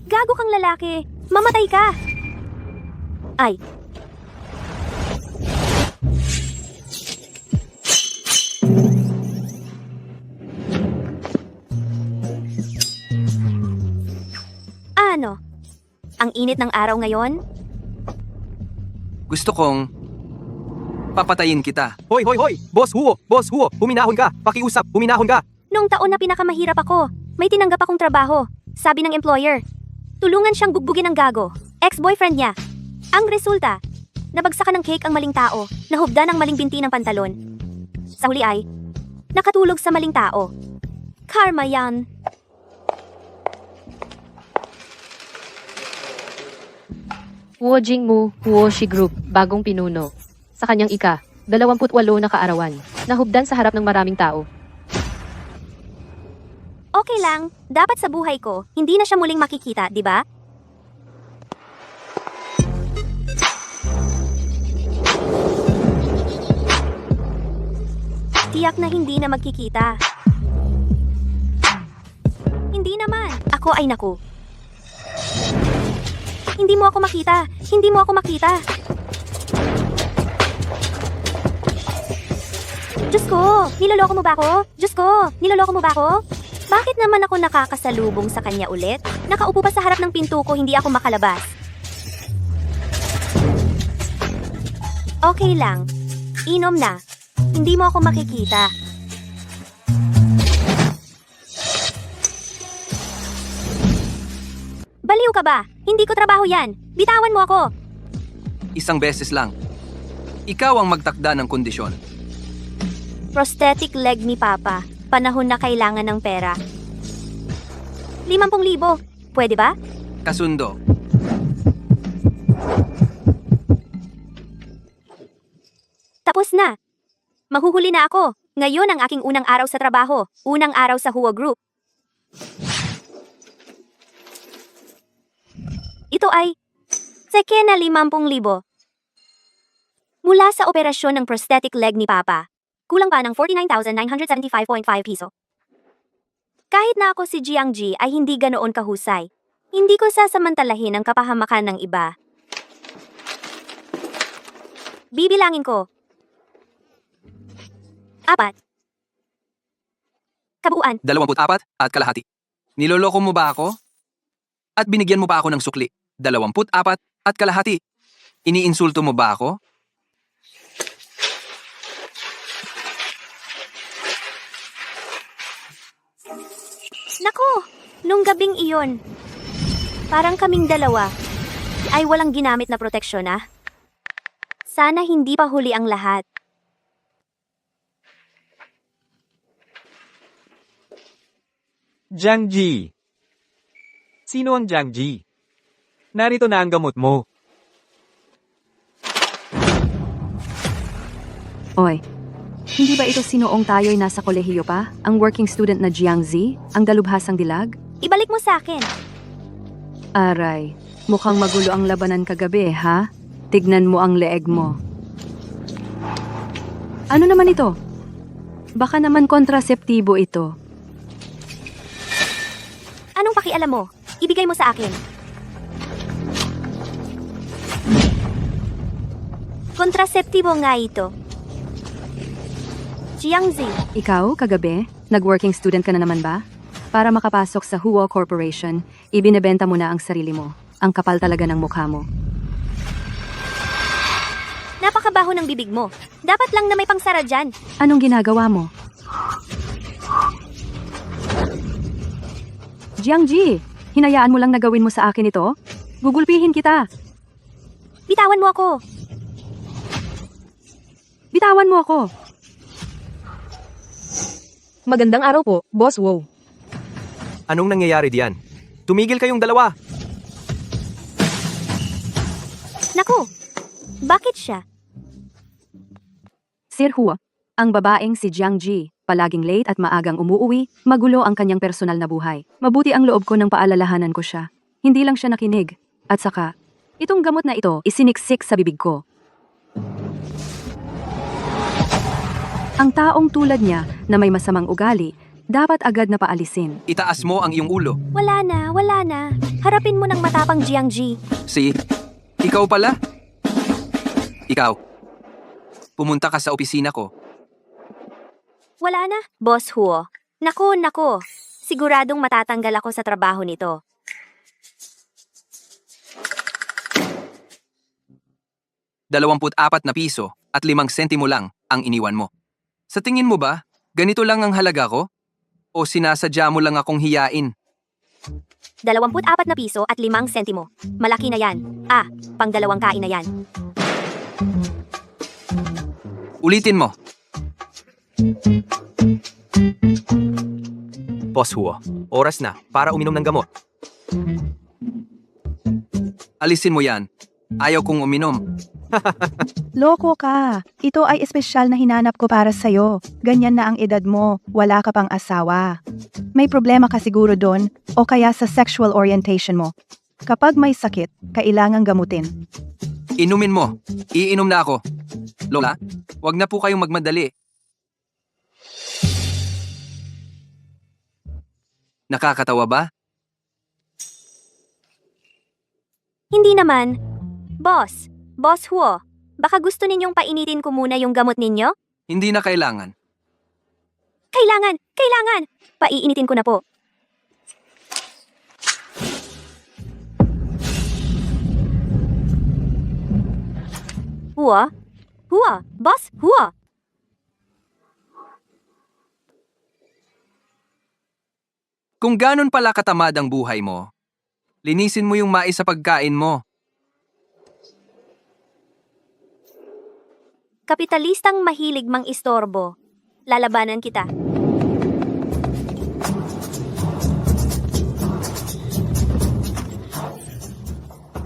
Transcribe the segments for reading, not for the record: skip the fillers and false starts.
Gago kang lalaki! Mamatay ka! Ay. Ano? Ang init ng araw ngayon? Gusto kong papatayin kita. Hoy, hoy, hoy! Boss Huo! Boss Huo! Huminahon ka! Pakiusap! Huminahon ka! Noong taon na pinakamahirap ako, may tinanggap akong trabaho. Sabi ng employer. Tulungan siyang bugbugin ng gago. Ex-boyfriend niya. Ang resulta, nabagsakan ng cake ang maling tao, nahubda ng maling binti ng pantalon. Sa huli ay, nakatulog sa maling tao. Karma yan. Huo Jingmu, Huoshi Group, bagong pinuno. Sa kanyang 28 na kaarawan, nahubdan sa harap ng maraming tao. Okay lang, dapat sa buhay ko, hindi na siya muling makikita, di ba? Tiyak na hindi na magkikita. Hindi naman. Ako ay naku. Hindi mo ako makita. Hindi mo ako makita. Diyos ko, niloloko mo ba ako? Diyos ko, niloloko mo ba ako? Bakit naman ako nakakasalubong sa kanya ulit? Nakaupo pa sa harap ng pinto ko, hindi ako makalabas. Okay lang. Inom na. Hindi mo ako makikita. Baliw ka ba? Hindi ko trabaho yan. Bitawan mo ako. Isang beses lang. Ikaw ang magtakda ng kondisyon. Prosthetic leg ni Papa. Panahon na kailangan ng pera. 50,000. Pwede ba? Kasundo. Tapos na. Mahuhuli na ako. Ngayon ang aking unang araw sa trabaho. Unang araw sa Huo Group. Ito ay seke na 50,000. Mula sa operasyon ng prosthetic leg ni Papa. Kulang pa ng 49,975.5 piso. Kahit na ako si Jiang Ji ay hindi ganoon kahusay. Hindi ko sasamantalahin ang kapahamakan ng iba. Bibilangin ko. 4. Kabuuan. 24 at kalahati. Niloloko mo ba ako? At binigyan mo pa ako ng sukli. 24 at kalahati. Iniinsulto mo ba ako? Naku, nung gabing iyon, parang kaming dalawa ay walang ginamit na proteksyon ah. Sana hindi pa huli ang lahat. Jiang Ji! Sino ang Jiang Ji? Narito na ang gamot mo. Oy, hindi ba ito sinoong tayo'y nasa kolehiyo pa? Ang working student na Jiang Zi? Ang dalubhasang dilag? Ibalik mo sa akin. Aray, mukhang magulo ang labanan kagabi, ha? Tignan mo ang leeg mo. Ano naman ito? Baka naman kontraseptibo ito. Anong pakialam mo? Ibigay mo sa akin. Kontraseptibo nga ito. Jiang Zi. Ikaw, kagabi, nag-working student ka na naman ba? Para makapasok sa Huo Corporation, ibinebenta mo na ang sarili mo. Ang kapal talaga ng mukha mo. Napakabaho ng bibig mo. Dapat lang na may pangsara dyan. Anong ginagawa mo? Jiang Ji, hinayaan mo lang na gawin mo sa akin ito? Gugulpihin kita. Bitawan mo ako. Bitawan mo ako. Magandang araw po, Boss Wow. Anong nangyayari diyan? Tumigil kayong dalawa! Naku, bakit siya? Sir Huo, ang babaeng si Jiang Ji, palaging late at maagang umuuwi, magulo ang kanyang personal na buhay. Mabuti ang loob ko nang paalalahanan ko siya. Hindi lang siya nakinig. At saka, itong gamot na ito isiniksik sa bibig ko. Ang taong tulad niya na may masamang ugali, Dapat agad na paalisin. Itaas mo ang iyong ulo. Wala na, wala na. Harapin mo ng matapang Jiangji. Si, ikaw pala? Ikaw. Pumunta ka sa opisina ko. Wala na, Boss Huo. Nako. Siguradong matatanggal ako sa trabaho nito. ₱24 na piso at 5 sentimo lang ang iniwan mo. Sa tingin mo ba, ganito lang ang halaga ko? O sinasadya mo lang akong hiyain? 24 na piso at 5 sentimo. Malaki na yan. Pang 2 kain na yan. Ulitin mo. Boss Huo, oras na para uminom ng gamot. Alisin mo yan. Ayaw kong uminom. Loko ka. Ito ay espesyal na hinanap ko para sa'yo. Ganyan na ang edad mo. Wala ka pang asawa. May problema ka siguro doon o kaya sa sexual orientation mo. Kapag may sakit, kailangang gamutin. Inumin mo. Iinom na ako. Lola, wag na po kayong magmadali. Nakakatawa ba? Hindi naman. Boss Huo, baka gusto ninyong painitin ko muna yung gamot ninyo? Hindi na kailangan. Kailangan! Paiinitin ko na po. Huo, Boss Huo. Kung ganon pala katamad ang buhay mo, linisin mo yung mais sa pagkain mo. Kapitalistang mahilig mang istorbo. Lalabanan kita.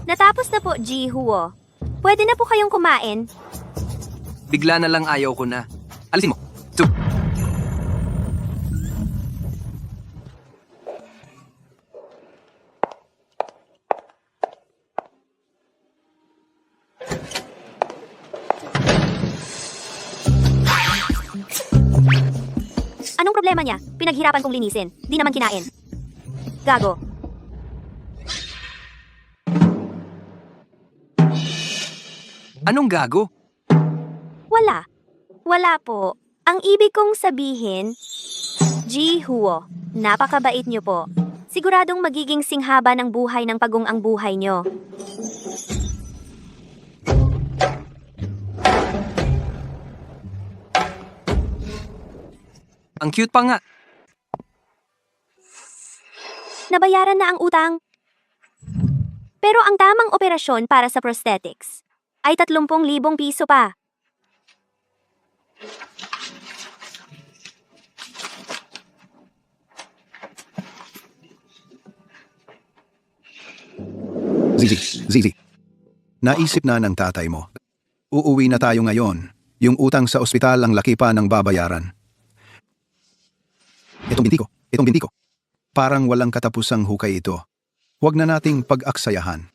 Natapos na po, Ji Huo. Pwede na po kayong kumain. Bigla na lang ayaw ko na. Alisin mo. Two. Anong problema niya? Pinaghirapan kong linisin. Di naman kinain. Gago. Anong gago? Wala po. Ang ibig kong sabihin, Ji Huo, napakabait niyo po. Siguradong magiging singhaba ng buhay ng pagong ang buhay niyo. Ang cute pa nga. Nabayaran na ang utang. Pero ang tamang operasyon para sa prosthetics ay 30,000 piso pa. Zizi. Naisip na ng tatay mo. Uuwi na tayo ngayon. Yung utang sa ospital ang laki pa ng babayaran. Itong binti ko. Parang walang katapusang hukay ito. Huwag na nating pag-aksayahan.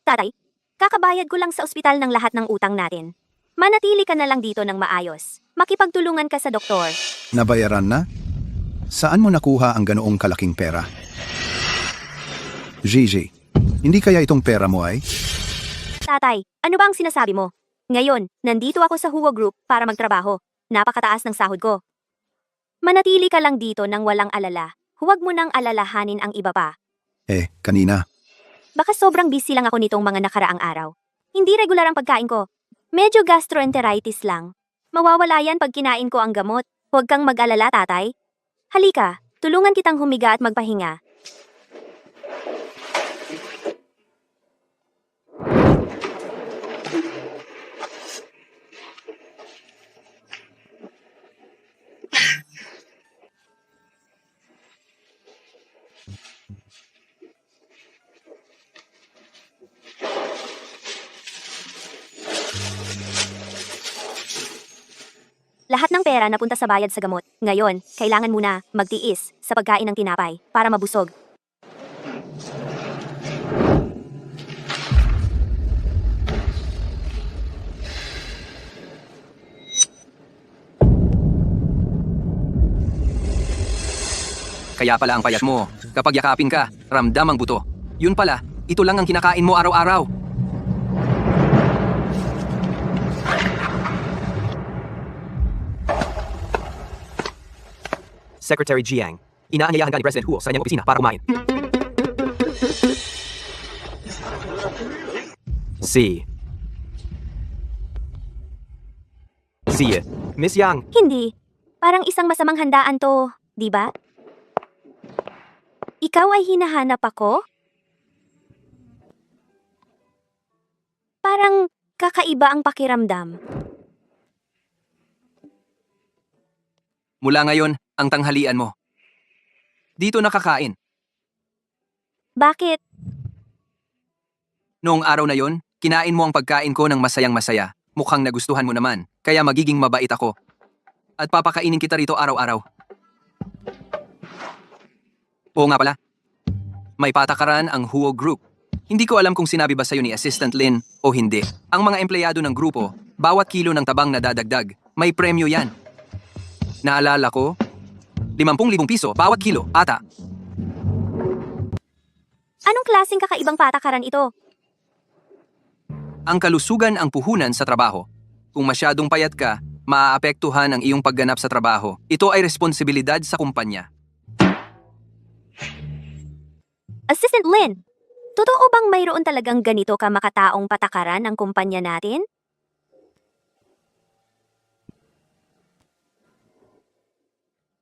Tatay, kakabayad ko lang sa ospital ng lahat ng utang natin. Manatili ka na lang dito ng maayos. Makipagtulungan ka sa doktor. Nabayaran na? Saan mo nakuha ang ganoong kalaking pera? Gigi, hindi kaya itong pera mo ay? Tatay, ano ba ang sinasabi mo? Ngayon, nandito ako sa Huo Group para magtrabaho. Napakataas ng sahod ko. Manatili ka lang dito nang walang alala. Huwag mo nang alalahanin ang iba pa. Kanina. Baka sobrang busy lang ako nitong mga nakaraang araw. Hindi regular ang pagkain ko. Medyo gastroenteritis lang. Mawawala yan pag kinain ko ang gamot. Huwag kang mag-alala, tatay. Halika, tulungan kitang humiga at magpahinga. Lahat ng pera napunta sa bayad sa gamot. Ngayon, kailangan muna magtiis sa pagkain ng tinapay para mabusog. Kaya pala ang payat mo. Kapag yakapin ka, ramdam ang buto. Yun pala, ito lang ang kinakain mo araw-araw. Secretary Jiang, inaanyayahan ka ni President Huo sa kanyang opisina para kumain. Si Miss Yang, Hindi. Parang isang masamang handaan to, di ba? Ikaw ay hinahanap ako? Parang kakaiba ang pakiramdam. Mula ngayon, ang tanghalian mo. Dito nakakain. Bakit? Noong araw na yon, kinain mo ang pagkain ko ng masayang masaya. Mukhang nagustuhan mo naman, kaya magiging mabait ako. At papakainin kita rito araw-araw. Oo nga pala. May patakaran ang Huo Group. Hindi ko alam kung sinabi ba sa'yo ni Assistant Lin o hindi. Ang mga empleyado ng grupo, bawat kilo ng tabang na dadagdag, may premyo yan. Naalala ko, 50,000 piso bawat kilo, ata. Anong klaseng kakaibang patakaran ito? Ang kalusugan ang puhunan sa trabaho. Kung masyadong payat ka, maaapektuhan ang iyong pagganap sa trabaho. Ito ay responsibilidad sa kumpanya. Assistant Lin, totoo bang mayroon talagang ganito ka makataong patakaran ng kumpanya natin?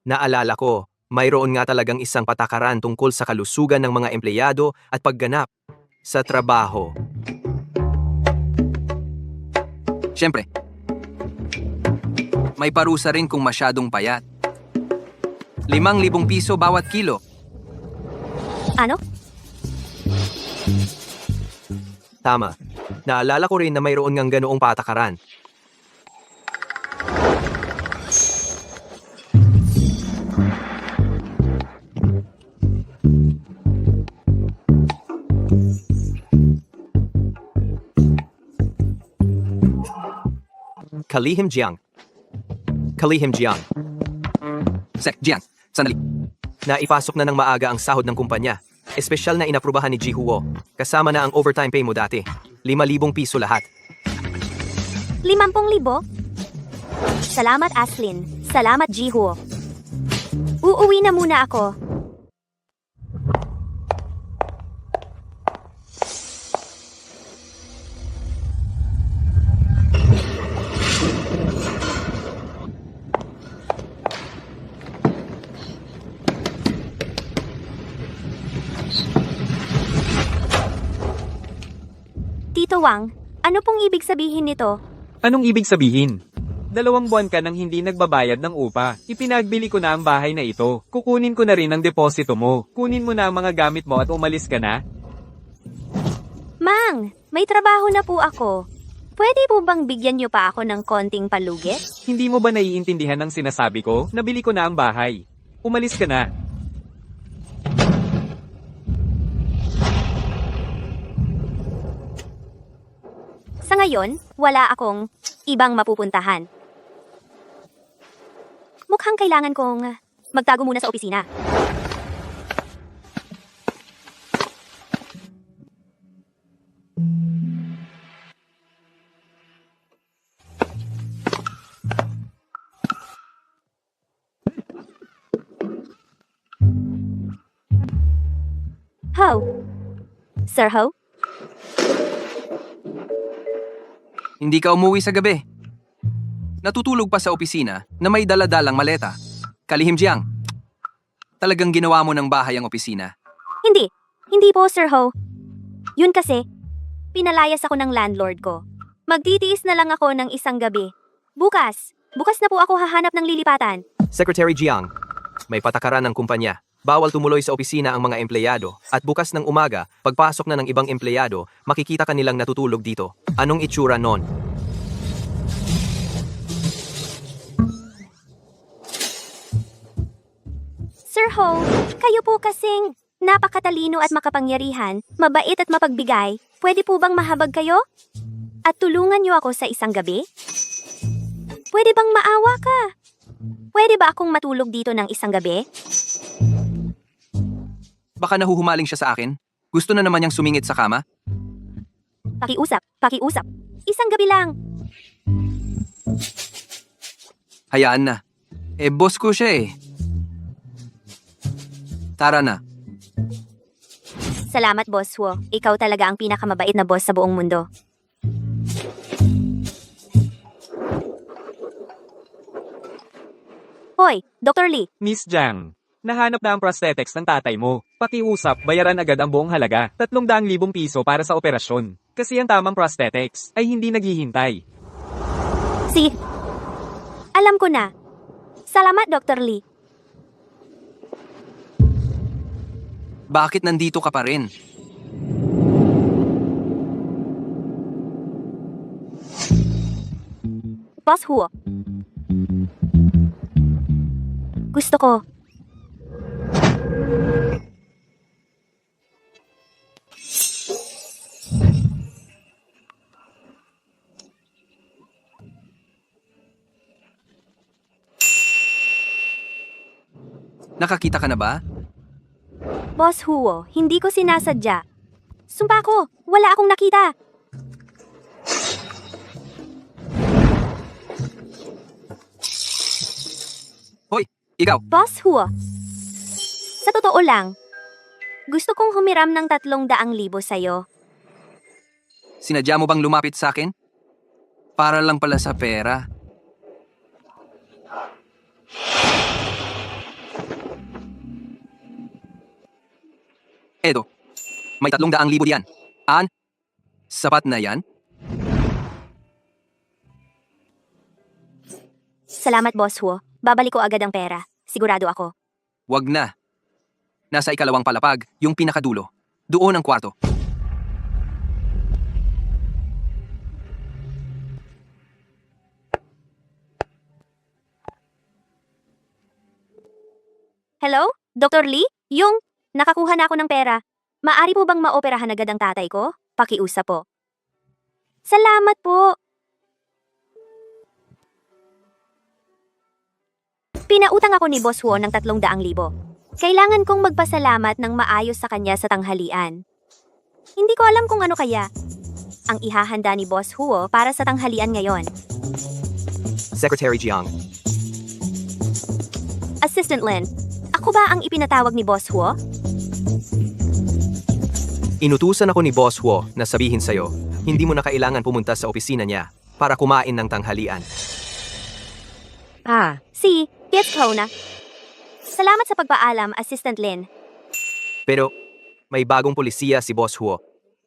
naalala ko, mayroon nga talagang isang patakaran tungkol sa kalusugan ng mga empleyado at pagganap sa trabaho. Siyempre, may parusa rin kung masyadong payat. 5,000 piso bawat kilo. Ano? Tama. Naalala ko rin na mayroon ngang ganoong patakaran. Kalihim Jiang. Kalihim Jiang. Sek, Jiang, sandali. Naipasok na ng maaga ang sahod ng kumpanya. Espesyal na inaprubahan ni Ji Huo. Kasama na ang overtime pay mo dati. 5,000 piso lahat. 50,000? Salamat, Aslin. Salamat, Jiho. Uuwi na muna ako. Tito Wang, ano pong ibig sabihin nito? Anong ibig sabihin? 2 buwan ka nang hindi nagbabayad ng upa. Ipinagbili ko na ang bahay na ito. Kukunin ko na rin ang deposito mo. Kunin mo na ang mga gamit mo at umalis ka na. Mang, may trabaho na po ako. Pwede po bang bigyan niyo pa ako ng konting palugit? Hindi mo ba naiintindihan ang sinasabi ko? Nabili ko na ang bahay. Umalis ka na. Sa ngayon, wala akong ibang mapupuntahan. Mukhang kailangan kong magtago muna sa opisina. Ho? Sir Ho? Hindi ka umuwi sa gabi. Natutulog pa sa opisina na may daladalang maleta. Kalihim Jiang, talagang ginawa mo ng bahay ang opisina. Hindi. Hindi po, Sir Ho. Yun kasi, pinalayas ako ng landlord ko. Magtitiis na lang ako ng isang gabi. Bukas na po ako hahanap ng lilipatan. Secretary Jiang, may patakaran ng kumpanya. Bawal tumuloy sa opisina ang mga empleyado at bukas ng umaga, pagpasok na ng ibang empleyado, makikita kanilang natutulog dito. Anong itsura nun? Sir Ho, kayo po kasing napakatalino at makapangyarihan, mabait at mapagbigay. Pwede po bang mahabag kayo? At tulungan niyo ako sa isang gabi? Pwede bang maawa ka? Pwede ba akong matulog dito ng isang gabi? Baka nahuhumaling siya sa akin. Gusto na naman niyang sumingit sa kama. Pakiusap. Isang gabi lang. Hayaan na. Boss ko siya eh. Tara na. Salamat, Boss Huo. Ikaw talaga ang pinakamabait na boss sa buong mundo. Hoy, Dr. Lee. Miss Jiang, nahanap na ang prosthetics ng tatay mo. Pakiusap, bayaran agad ang buong halaga, 300,000 piso para sa operasyon. Kasi ang tamang prosthetics ay hindi naghihintay. Sige. Alam ko na. Salamat, Dr. Lee. Bakit nandito ka pa rin? Boss Huo. Gusto ko. Nakakita ka na ba? Boss Huo, hindi ko sinasadya. Sumpa ko, wala akong nakita. Hoy, ikaw. Boss Huo. Sa totoo lang, gusto kong humiram ng 300,000 sa'yo. Sinadya mo bang lumapit sa akin? Para lang pala sa pera. Edo, may 300,000 diyan. Sapat na yan? Salamat, Boss Huo. Babalik ko agad ang pera. Sigurado ako. Wag na. Nasa ikalawang palapag, yung pinakadulo. Doon ang kwarto. Hello? Dr. Lee? Nakakuha na ako ng pera. Maari po bang maoperahan agad ang tatay ko? Pakiusap po. Salamat po. Pinautang ako ni Boss Huo ng 300,000. Kailangan kong magpasalamat ng maayos sa kanya sa tanghalian. Hindi ko alam kung ano kaya ang ihahanda ni Boss Huo para sa tanghalian ngayon. Secretary Jiang, Assistant Lin, ako ba ang ipinatawag ni Boss Huo? inutusan ako ni Boss Huo na sabihin sa'yo, hindi mo na kailangan pumunta sa opisina niya para kumain ng tanghalian. Si, gets ko na. Salamat sa pagpaalam, Assistant Lin. Pero, may bagong polisiya si Boss Huo.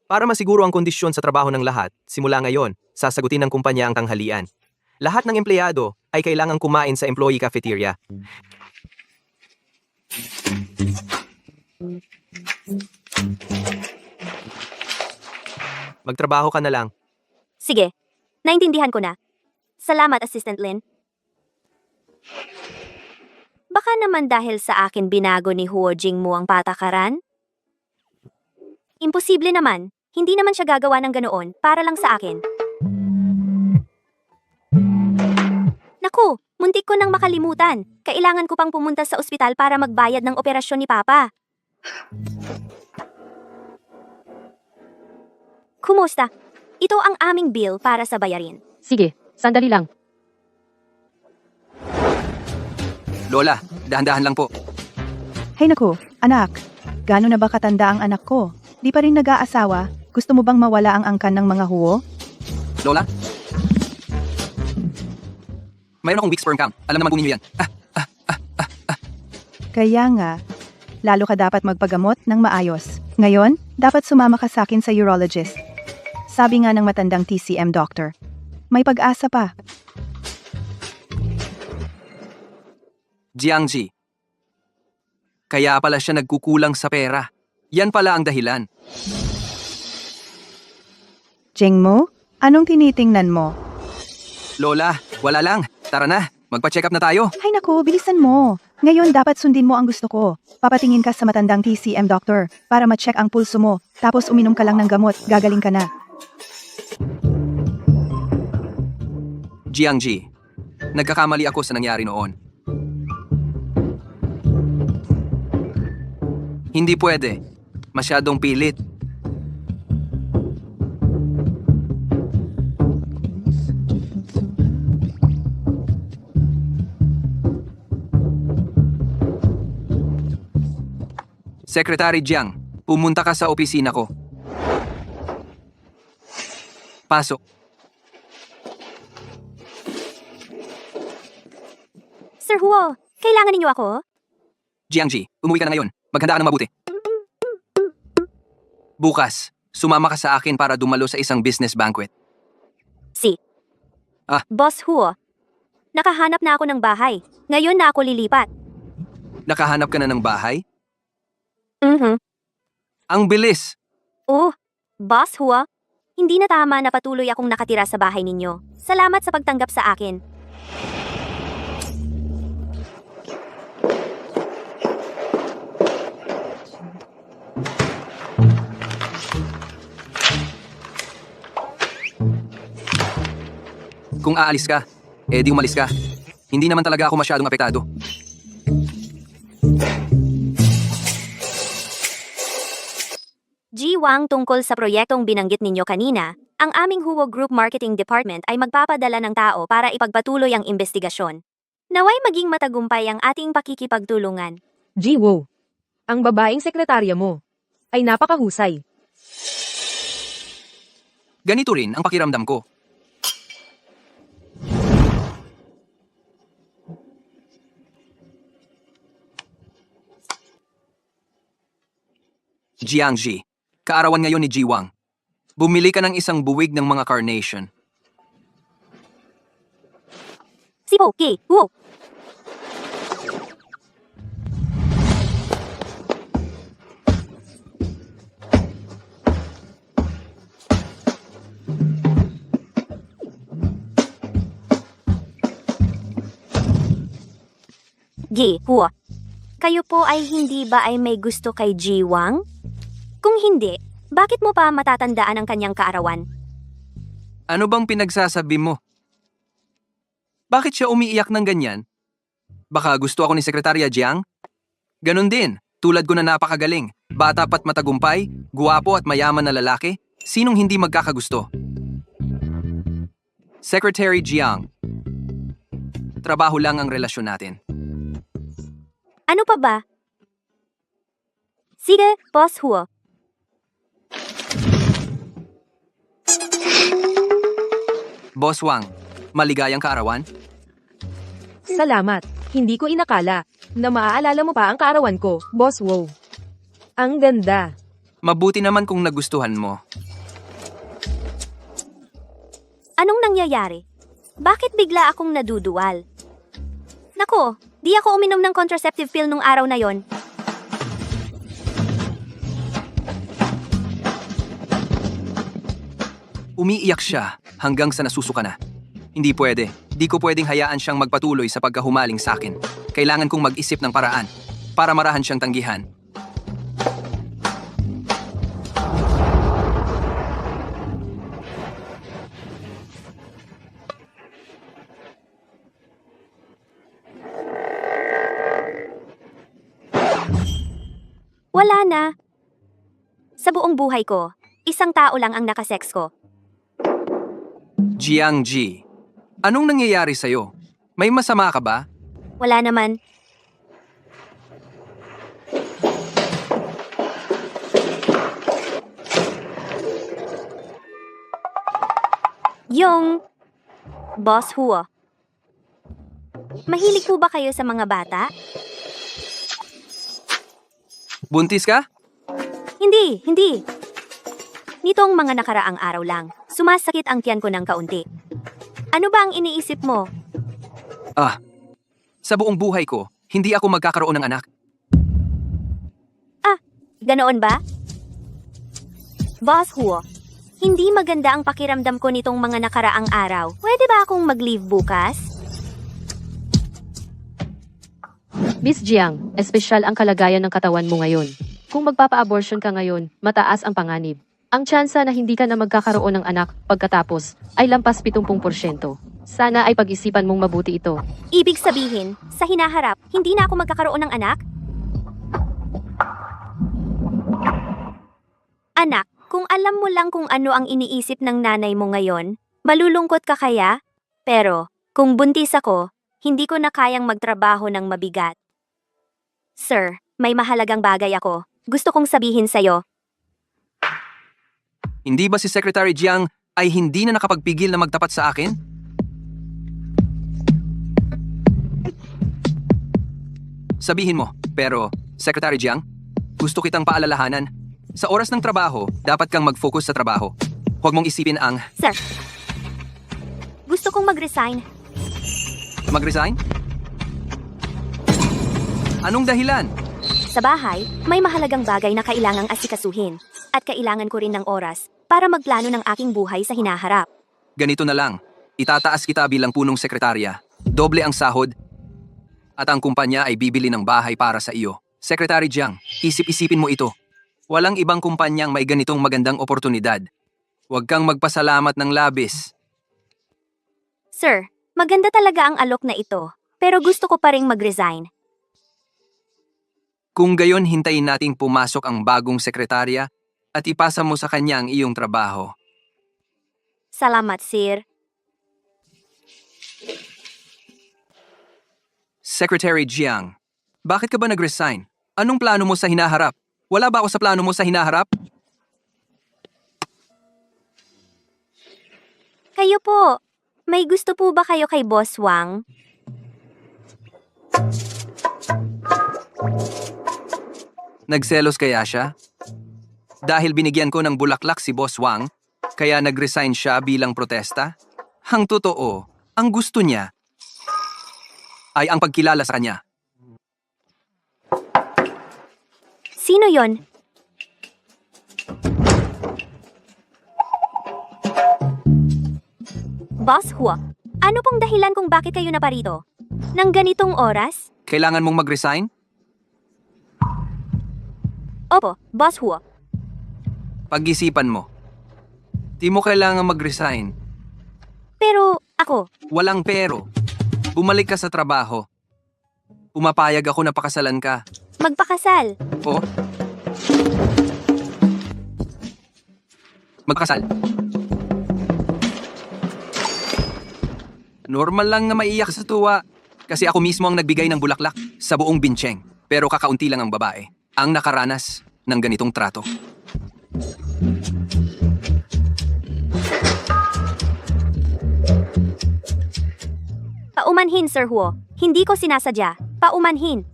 Para masiguro ang kondisyon sa trabaho ng lahat, simula ngayon, sasagutin ng kumpanya ang tanghalian. Lahat ng empleyado ay kailangang kumain sa employee cafeteria. Magtrabaho ka na lang. Sige, naintindihan ko na. Salamat, Assistant Lin. Baka naman dahil sa akin binago ni Huo Jingmu ang patakaran? Imposible naman. Hindi naman siya gagawa ng ganoon para lang sa akin. Naku, muntik ko nang makalimutan. Kailangan ko pang pumunta sa ospital para magbayad ng operasyon ni Papa. Kumusta? Ito ang aming bill para sa bayarin. Sige, sandali lang. Lola, dahan-dahan lang po. Hay naku, anak. Gano'n na ba katanda ang anak ko? Di pa rin nag-aasawa? Gusto mo bang mawala ang angkan ng mga huwo? Lola? Mayroon akong weak sperm count. Alam naman po ninyo yan. Kaya nga, lalo ka dapat magpagamot ng maayos. Ngayon, dapat sumama ka sa akin sa urologist. Sabi nga ng matandang TCM doctor, may pag-asa pa. Jiangji. Kaya pala siya nagkukulang sa pera. Yan pala ang dahilan. Jingmo, anong tinitingnan mo? Lola, wala lang. Tara na, magpa-check up na tayo. Hay naku, bilisan mo. Ngayon dapat sundin mo ang gusto ko. Papatingin ka sa matandang TCM doctor para ma-check ang pulso mo. Tapos uminom ka lang ng gamot, gagaling ka na. Jiangji, nagkakamali ako sa nangyari noon. Hindi pwede. Masyadong pilit. Secretary Jiang, pumunta ka sa opisina ko. Pasok. Sir Huo, kailangan ninyo ako? Jiangji, umuwi ka na ngayon. Maghanda ka ng mabuti. Bukas, sumama ka sa akin para dumalo sa isang business banquet. Boss Huo, nakahanap na ako ng bahay. Ngayon na ako lilipat. Nakahanap ka na ng bahay? Ang bilis! Oh, Boss Huo, hindi na tama na patuloy akong nakatira sa bahay ninyo. Salamat sa pagtanggap sa akin. Kung aalis ka, di umalis ka. Hindi naman talaga ako masyadong apektado. G. Wang, tungkol sa proyektong binanggit ninyo kanina, ang aming Huo Group Marketing Department ay magpapadala ng tao para ipagpatuloy ang investigasyon. Naway maging matagumpay ang ating pakikipagtulungan. Jiwo, ang babaeng sekretarya mo ay napakahusay. Ganito rin ang pakiramdam ko. Jiangji, kaarawan ngayon ni Jiwang. Bumili ka ng isang buwig ng mga carnation. Si Poki, Huo. Gi, Huo. Kayo po ay hindi ba ay may gusto kay Ji Wang? Kung hindi, bakit mo pa matatandaan ang kanyang kaarawan? Ano bang pinagsasabi mo? Bakit siya umiiyak ng ganyan? Baka gusto ako ni Sekretarya Jiang? Ganon din, tulad ko na napakagaling, bata pa't matagumpay, guwapo at mayaman na lalaki, sinong hindi magkakagusto? Secretary Jiang, trabaho lang ang relasyon natin. Ano pa ba? Sige, Boss Huo. Boss Wang, maligayang kaarawan? Salamat. Hindi ko inakala na maaalala mo pa ang kaarawan ko, Boss Wo. Ang ganda. Mabuti naman kung nagustuhan mo. Anong nangyayari? Bakit bigla akong naduduwal? Nako, di ako uminom ng contraceptive pill nung araw na yon. Umiiyak siya hanggang sa nasusuka na. Hindi pwede. Di ko pwedeng hayaan siyang magpatuloy sa pagkahumaling sa akin. Kailangan kong mag-isip ng paraan para marahan siyang tanggihan. Wala na. Sa buong buhay ko, isang tao lang ang nakasex ko. Jiangji, anong nangyayari sa'yo? May masama ka ba? Wala naman. Yung Boss Huo. Mahilig po ba kayo sa mga bata? Buntis ka? Hindi. Nitong mga nakaraang araw lang, sumasakit ang tiyan ko ng kaunti. Ano ba ang iniisip mo? Sa buong buhay ko, hindi ako magkakaroon ng anak. Ganoon ba? Boss Huo, hindi maganda ang pakiramdam ko nitong mga nakaraang araw. Pwede ba akong mag-leave bukas? Miss Jiang, espesyal ang kalagayan ng katawan mo ngayon. Kung magpapa-abortion ka ngayon, mataas ang panganib. Ang tsansa na hindi ka na magkakaroon ng anak pagkatapos ay lampas 70%. Sana ay pag-isipan mong mabuti ito. Ibig sabihin, sa hinaharap, hindi na ako magkakaroon ng anak? Anak, kung alam mo lang kung ano ang iniisip ng nanay mo ngayon, malulungkot ka kaya? Pero, kung buntis ako, hindi ko na kayang magtrabaho ng mabigat. Sir, may mahalagang bagay ako. Gusto kong sabihin sa'yo. Hindi ba si Secretary Jiang ay hindi na nakapagpigil na magtapat sa akin? Sabihin mo, pero, Secretary Jiang, gusto kitang paalalahanan. Sa oras ng trabaho, dapat kang mag-focus sa trabaho. Huwag mong isipin ang Sir, gusto kong mag-resign. mag-resign? Anong dahilan? Sa bahay, may mahalagang bagay na kailangang asikasuhin. At kailangan ko rin ng oras para magplano ng aking buhay sa hinaharap. Ganito na lang, itataas kita bilang punong sekretarya. Doble ang sahod at ang kumpanya ay bibili ng bahay para sa iyo. Secretary Jiang, isip-isipin mo ito. Walang ibang kumpanyang may ganitong magandang oportunidad. Huwag kang magpasalamat ng labis. Sir, maganda talaga ang alok na ito. Pero gusto ko pa ring mag-resign. Kung gayon, hintayin nating pumasok ang bagong sekretarya at ipasa mo sa kanya ang iyong trabaho. Salamat, sir. Secretary Jiang, bakit ka ba nag-resign? Anong plano mo sa hinaharap? Wala ba ako sa plano mo sa hinaharap? Kayo po, may gusto po ba kayo kay Boss Wang? Nagselos kaya siya? Dahil binigyan ko ng bulaklak si Boss Wang, kaya nag-resign siya bilang protesta? Ang totoo, ang gusto niya ay ang pagkilala sa kanya. Sino yon? Boss Hua, ano pong dahilan kung bakit kayo naparito? Nang ganitong oras? Kailangan mong mag-resign? Opo, Boss Hua. Pag-isipan mo. Di mo kailangan mag-resign. Pero ako, Walang pero. Bumalik ka sa trabaho. Pumapayag ako na pakasalan ka. magpakasal. O? Magpakasal. Normal lang na maiyak sa tuwa. Kasi ako mismo ang nagbigay ng bulaklak sa buong Bincheng. Pero kakaunti lang ang babae ang nakaranas ng ganitong trato. Paumanhin, Sir Huo. Hindi ko sinasadya. Paumanhin.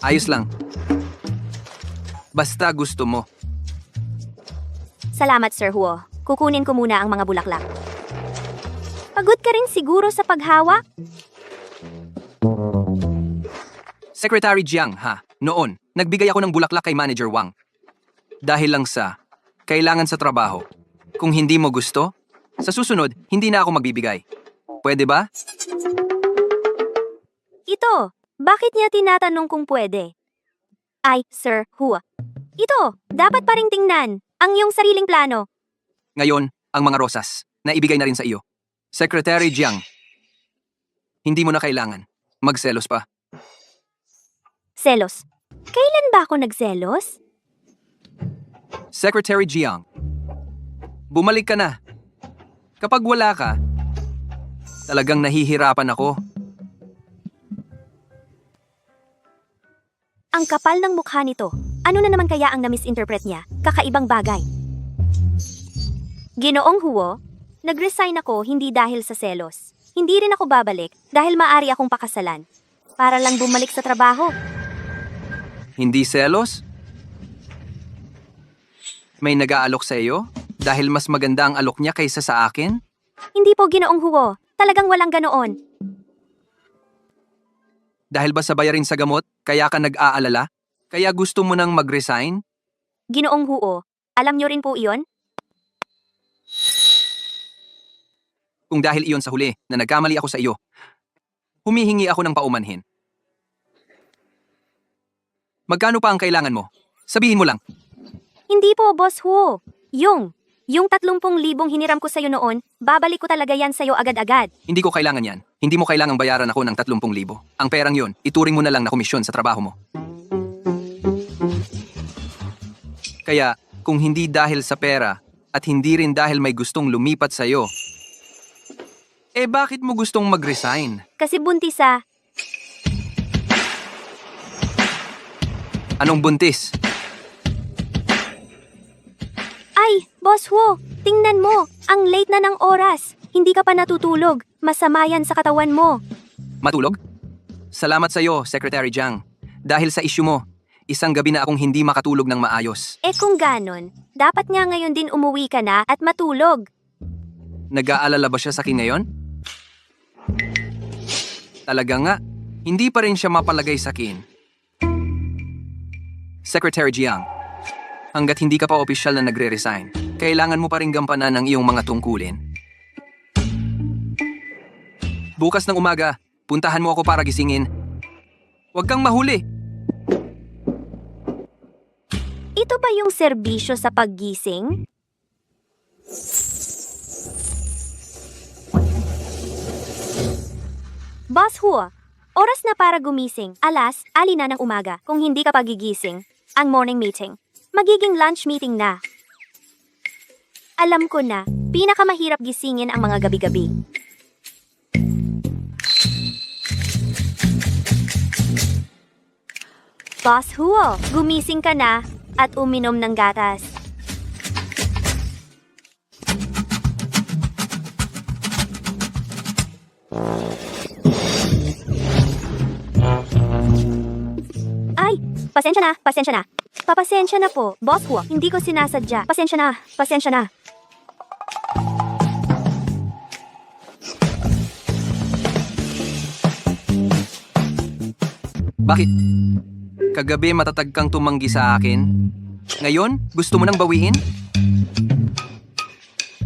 Ayos lang. Basta gusto mo. Salamat, Sir Huo. Kukunin ko muna ang mga bulaklak. Pagod ka rin siguro sa paghawak? Secretary Jiang, ha? Noon, nagbigay ako ng bulaklak kay Manager Wang. Dahil lang sa kailangan sa trabaho. Kung hindi mo gusto, sa susunod, hindi na ako magbibigay. Pwede ba? Ito, bakit niya tinatanong kung pwede? Ay, Sir Hua. Ito, dapat pa ring tingnan ang iyong sariling plano. Ngayon, ang mga rosas, na ibigay na rin sa iyo. Secretary Jiang, hindi mo na kailangan. Magselos pa. Selos. Kailan ba ako nagselos? Secretary Jiang, bumalik ka na. Kapag wala ka, talagang nahihirapan ako. Ang kapal ng mukha nito. Ano na naman kaya ang na-misinterpret niya? Kakaibang bagay. Ginoong Huo, nag-resign ako hindi dahil sa selos. Hindi rin ako babalik dahil maari akong pakasalan. Para lang bumalik sa trabaho. Hindi selos? May nag-aalok sa iyo? Dahil mas maganda ang alok niya kaysa sa akin? Hindi po, Ginoong Huo. Talagang walang ganoon. Dahil ba sa bayarin sa gamot, kaya ka nag-aalala? Kaya gusto mo nang mag-resign? Ginoong Huo, alam niyo rin po iyon? Kung dahil iyon sa huli na nagkamali ako sa iyo, humihingi ako ng paumanhin. Magkano pa ang kailangan mo? Sabihin mo lang. Hindi po, Boss Huo. Yung 30,000 hiniram ko sa'yo noon, babalik ko talaga yan sa'yo agad-agad. Hindi ko kailangan yan. Hindi mo kailangang bayaran ako ng 30,000. Ang perang yon, ituring mo na lang na komisyon sa trabaho mo. Kaya, kung hindi dahil sa pera, at hindi rin dahil may gustong lumipat sa'yo, bakit mo gustong mag-resign? Kasi buntis ah. Anong buntis? Ay, Boss Huo, tingnan mo. Ang late na ng oras. Hindi ka pa natutulog. Masama yan sa katawan mo. Matulog? Salamat sa'yo, Secretary Jiang. Dahil sa issue mo, isang gabi na akong hindi makatulog ng maayos. Kung ganon, dapat nga ngayon din umuwi ka na at matulog. Nag-aalala ba siya sa akin ngayon? Talaga nga, hindi pa rin siya mapalagay sa akin. Secretary Jiang, hanggat hindi ka pa opisyal na nagre-resign, kailangan mo pa rin gampanan ang iyong mga tungkulin. Bukas ng umaga, puntahan mo ako para gisingin. Huwag kang mahuli. Ito ba yung serbisyo sa paggising? Boss Huo, oras na para gumising. Alas, alina ng umaga. Kung hindi ka pagigising, ang morning meeting. Magiging lunch meeting na. Alam ko na, pinakamahirap gisingin ang mga gabi-gabi. Boss Huo, gumising ka na at uminom ng gatas. Ay, pasensya na, pasensya na. Papasensya na po, Boss Huo. Hindi ko sinasadya. Pasensya na, pasensya na. Bakit? Kagabi matatag kang tumanggi sa akin. Ngayon, gusto mo nang bawiin?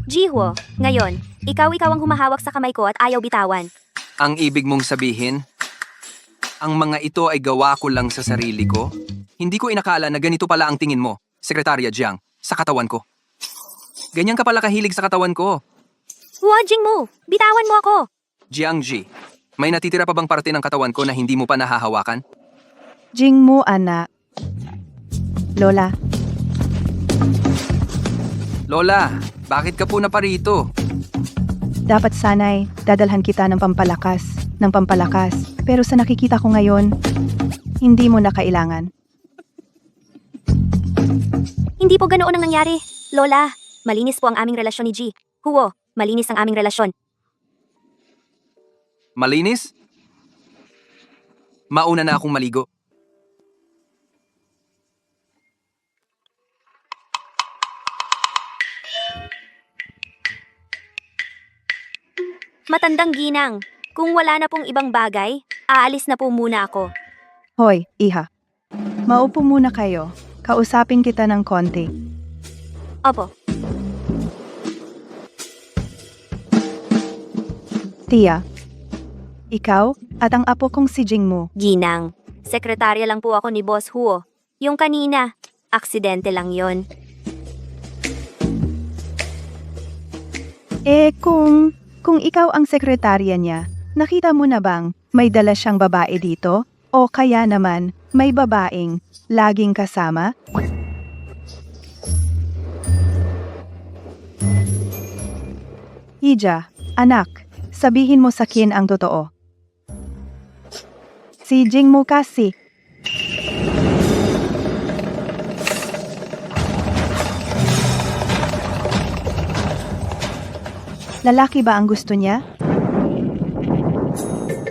Jihuo, ngayon, ikaw ang humahawak sa kamay ko at ayaw bitawan. Ang ibig mong sabihin, ang mga ito ay gawa ko lang sa sarili ko? Hindi ko inakala na ganito pala ang tingin mo, Sekretarya Jiang, sa katawan ko. Ganyan ka pala kahilig sa katawan ko. Wajing mo! Bitawan mo ako! Jiang Ji, may natitira pa bang parte ng katawan ko na hindi mo pa nahahawakan? Jing mo, anak. Lola, Lola, bakit ka po na parito? dapat sanay dadalhan kita ng pampalakas. Pero sa nakikita ko ngayon, hindi mo na kailangan. Hindi po ganoon ang nangyari. Lola, malinis po ang aming relasyon ni Ji. Huo, malinis ang aming relasyon. Malinis? Mauna na akong maligo. Matandang ginang, kung wala na pong ibang bagay, aalis na po muna ako. Hoy, iha. Maupo muna kayo. Kausapin kita ng konti. Opo, Tia, ikaw at ang apo kong si Jing mo. ginang. Sekretarya lang po ako ni Boss Huo. Yung kanina, aksidente lang yon. Kung ikaw ang sekretarya niya, nakita mo na bang may dala siyang babae dito? O kaya naman, may babaeng laging kasama? Ija, anak, sabihin mo sa akin ang totoo. Si Jing mo kasi. Lalaki ba ang gusto niya?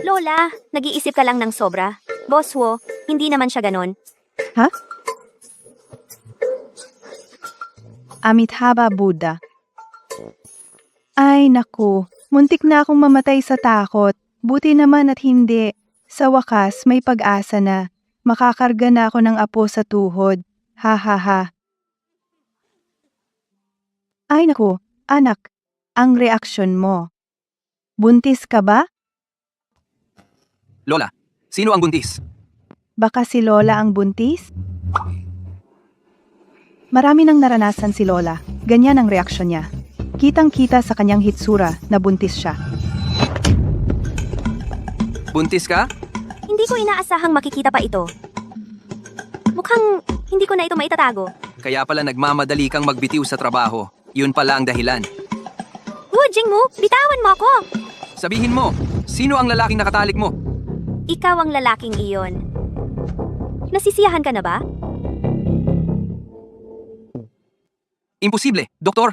Lola, nag-iisip ka lang ng sobra. Boss Huo, hindi naman siya ganon. Ha? Amitabha Buddha. Ay naku, muntik na akong mamatay sa takot. Buti naman at hindi. Sa wakas, may pag-asa na. Makakarga na ako ng apo sa tuhod. Ha ha ha. Ay naku, anak, ang reaksyon mo. Buntis ka ba? Lola, sino ang buntis? Baka si Lola ang buntis? Marami nang naranasan si Lola. Ganyan ang reaksyon niya. Kitang-kita sa kanyang hitsura na buntis siya. Buntis ka? Hindi ko inaasahang makikita pa ito. Mukhang hindi ko na ito maitatago. Kaya pala nagmamadali kang magbitiw sa trabaho. Yun pala ang dahilan. Jingmu, bitawan mo ako! Sabihin mo, sino ang lalaking nakatalik mo? Ikaw ang lalaking iyon. Nasisiyahan ka na ba? Imposible, doktor!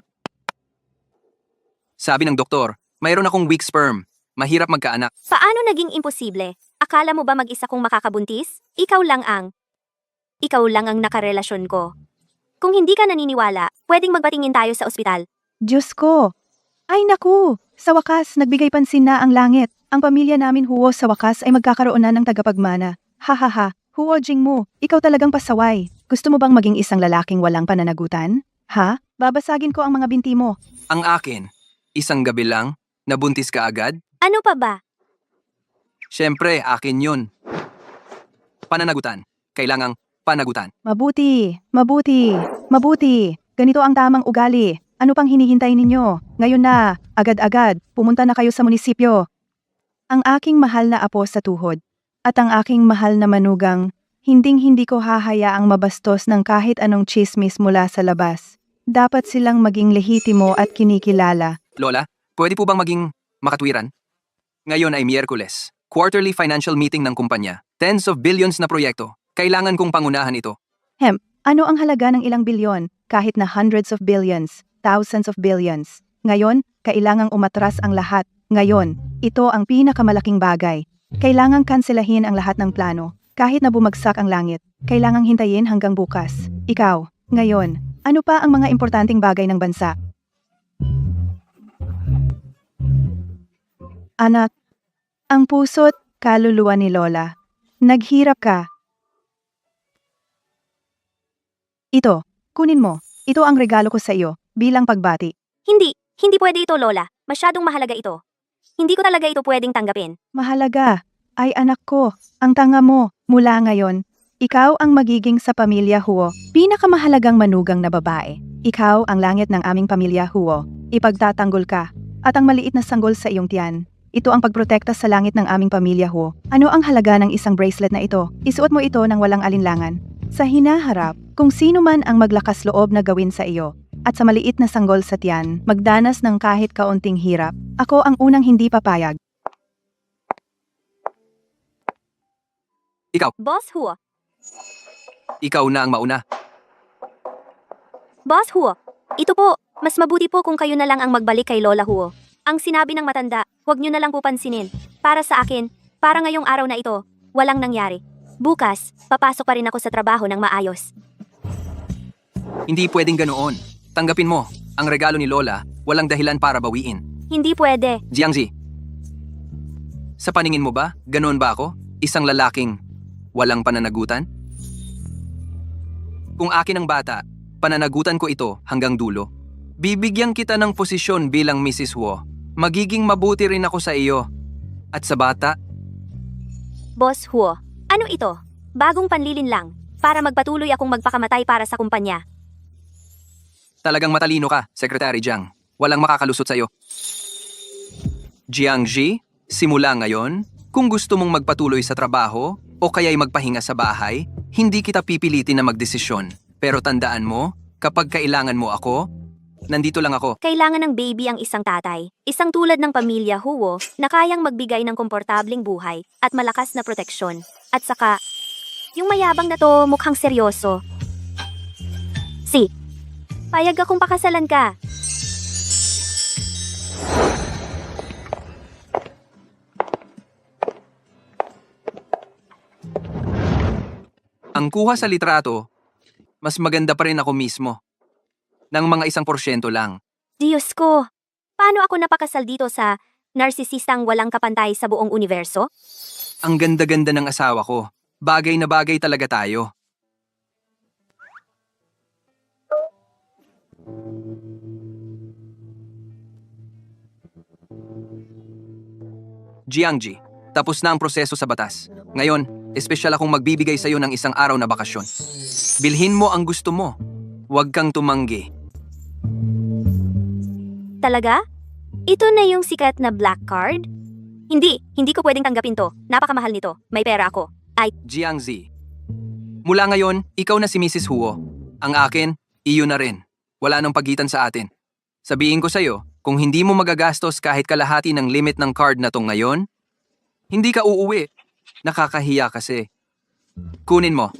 Sabi ng doktor, mayroon akong weak sperm. Mahirap magkaanak. Paano naging imposible? Akala mo ba mag-isa kong makakabuntis? Ikaw lang ang nakarelasyon ko. Kung hindi ka naniniwala, pwedeng magpatingin tayo sa ospital. Diyos ko! Ay naku! Sa wakas, nagbigay pansin na ang langit. Ang pamilya namin Huo sa wakas ay magkakaroon na ng tagapagmana. Hahaha, Huo Jingmu, ikaw talagang pasaway. Gusto mo bang maging isang lalaking walang pananagutan? Ha? Babasagin ko ang mga binti mo. Ang akin, isang gabi lang, nabuntis ka agad? Ano pa ba? Siyempre, akin yun. Pananagutan. Kailangang panagutan. Mabuti, mabuti, mabuti. Ganito ang tamang ugali. Ano pang hinihintay ninyo? Ngayon na, agad-agad, pumunta na kayo sa munisipyo. Ang aking mahal na apo sa tuhod, at ang aking mahal na manugang, hinding-hindi ko hahayaang mabastos ng kahit anong chismis mula sa labas. Dapat silang maging lehitimo at kinikilala. Lola, pwede po bang maging makatwiran? Ngayon ay Miyerkules. Quarterly financial meeting ng kumpanya. Tens of billions na proyekto. Kailangan kong pangunahan ito. Ano ang halaga ng ilang bilyon? Kahit na hundreds of billions, thousands of billions. Ngayon, kailangang umatras ang lahat. Ngayon, ito ang pinakamalaking bagay. Kailangang kanselahin ang lahat ng plano. Kahit na bumagsak ang langit, kailangang hintayin hanggang bukas. Ikaw, ngayon, ano pa ang mga importanteng bagay ng bansa? Anak, ang puso't kaluluwa ni Lola. Naghirap ka. Ito, kunin mo. Ito ang regalo ko sa iyo, bilang pagbati. Hindi pwede ito, Lola. Masyadong mahalaga ito. Hindi ko talaga ito pwedeng tanggapin. Mahalaga. Ay anak ko, ang tanga mo. Mula ngayon, ikaw ang magiging sa pamilya Huo. Pinakamahalagang manugang na babae. Ikaw ang langit ng aming pamilya Huo. Ipagtatanggol ka. At ang maliit na sanggol sa iyong tiyan. Ito ang pagprotekta sa langit ng aming pamilya Huo. Ano ang halaga ng isang bracelet na ito? Isuot mo ito ng walang alinlangan. Sa hinaharap, kung sino man ang maglakas loob na gawin sa iyo, at sa maliit na sanggol sa tiyan, magdanas ng kahit kaunting hirap, ako ang unang hindi papayag. Boss Huo. Ikaw na ang mauna. Boss Huo. Ito po, mas mabuti po kung kayo na lang ang magbalik kay Lola Huo. Ang sinabi ng matanda, huwag nyo na lang po pansinin. Para sa akin, para ngayong araw na ito, walang nangyari. Bukas, papasok pa rin ako sa trabaho ng maayos. Hindi pwedeng ganoon. Tanggapin mo, ang regalo ni Lola, walang dahilan para bawiin. Hindi pwede. Jiangzi, sa paningin mo ba, ganoon ba ako? Isang lalaking walang pananagutan? Kung akin ang bata, pananagutan ko ito hanggang dulo. Bibigyan kita ng posisyon bilang Mrs. Huo. Magiging mabuti rin ako sa iyo. At sa bata, Boss Huo. Ano ito? Bagong panlilin lang. Para magpatuloy akong magpakamatay para sa kumpanya. talagang matalino ka, Secretary Jiang. Walang makakalusot sa iyo. Jiangji, simula ngayon, kung gusto mong magpatuloy sa trabaho o kaya'y magpahinga sa bahay, hindi kita pipilitin na magdesisyon. Pero tandaan mo, kapag kailangan mo ako, nandito lang ako. Kailangan ng baby ang isang tatay. Isang tulad ng pamilya Huo na kayang magbigay ng komportabling buhay at malakas na proteksyon. At saka, yung mayabang na to mukhang seryoso. Payag akong pakasalan ka. Ang kuha sa litrato, mas maganda pa rin ako mismo. Ng mga 1% lang. Diyos ko, paano ako napakasal dito sa narsisistang walang kapantay sa buong universo? Ang ganda-ganda ng asawa ko. Bagay na bagay talaga tayo. Jiangji, tapos na ang proseso sa batas. Ngayon, espesyal akong magbibigay sa iyo ng isang araw na bakasyon. Bilhin mo ang gusto mo. Huwag kang tumanggi. Talaga? Ito na yung sikat na black card? Hindi ko pwedeng tanggapin to. Napakamahal nito. May pera ako. Jiangzi, mula ngayon, ikaw na si Mrs. Huo. Ang akin, iyon na rin. Wala nang pagitan sa atin. Sabihin ko sa'yo, kung hindi mo magagastos kahit kalahati ng limit ng card na to ngayon, hindi ka uuwi. Nakakahiya kasi. Kunin mo.